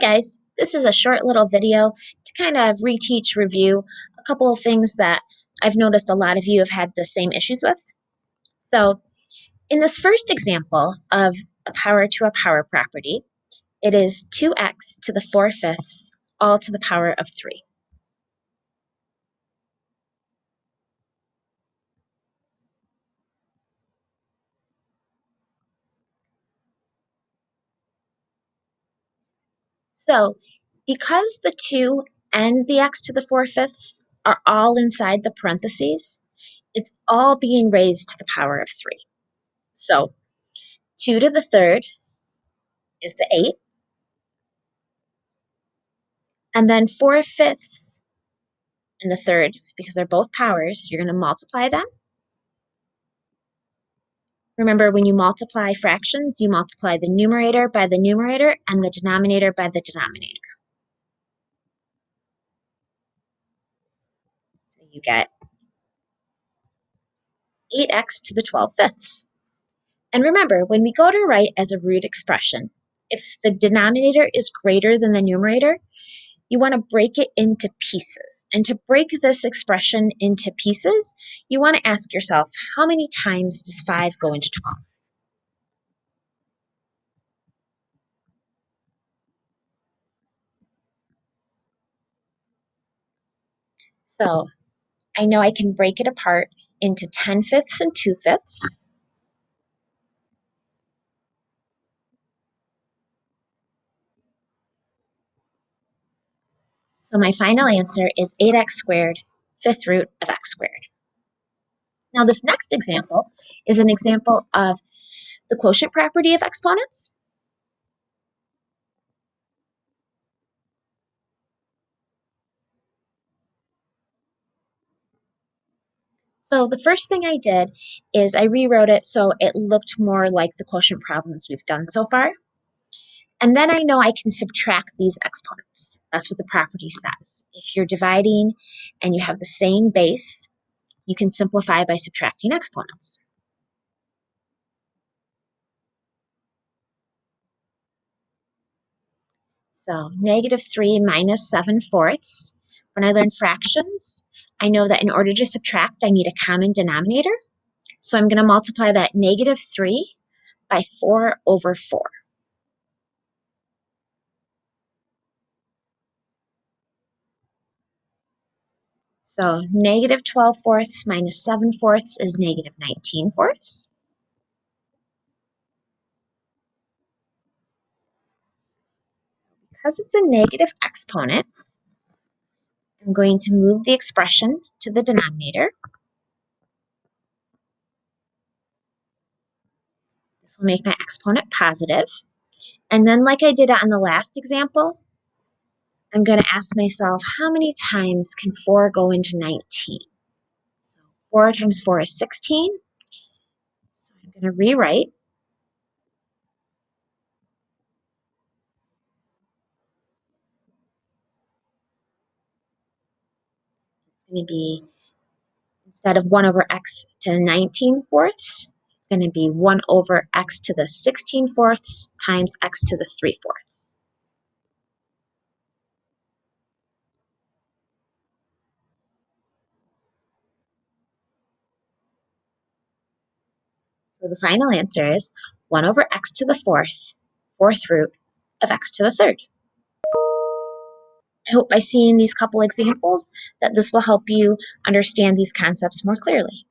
guys, this is a short little video to kind of reteach, review a couple of things that I've noticed a lot of you have had the same issues with. So in this first example of a power to a power property, it is 2x to the 4/5 all to the power of 3. So because the 2 and the x to the 4/5 are all inside the parentheses, it's all being raised to the power of 3. So 2 to the 3rd is the 8, and then 4/5 and the 3rd, because they're both powers, you're going to multiply them. Remember, when you multiply fractions, you multiply the numerator by the numerator and the denominator by the denominator. So you get 8x to the 12/5. And remember, when we go to write as a root expression, if the denominator is greater than the numerator, you want to break it into pieces. And to break this expression into pieces, you want to ask yourself, how many times does 5 go into 12? So I know I can break it apart into 10/5 and 2/5. So my final answer is 8x squared, 5th root of x squared. Now this next example is an example of the quotient property of exponents. So the first thing I did is I rewrote it so it looked more like the quotient problems we've done so far. And then I know I can subtract these exponents. That's what the property says. If you're dividing and you have the same base, you can simplify by subtracting exponents. So -3 minus 7/4. When I learn fractions, I know that in order to subtract, I need a common denominator. So I'm going to multiply that -3 by 4/4. So -12/4 minus 7/4 is -19/4. Because it's a negative exponent, I'm going to move the expression to the denominator. This will make my exponent positive. And then, like I did on the last example, I'm going to ask myself, how many times can 4 go into 19? So 4 times 4 is 16. So I'm going to rewrite. It's going to be, instead of 1/x to 19/4, it's going to be 1/x to the 16/4 times x to the 3/4. So the final answer is 1/x to the 4th root of x to the 3rd. I hope by seeing these couple examples that this will help you understand these concepts more clearly.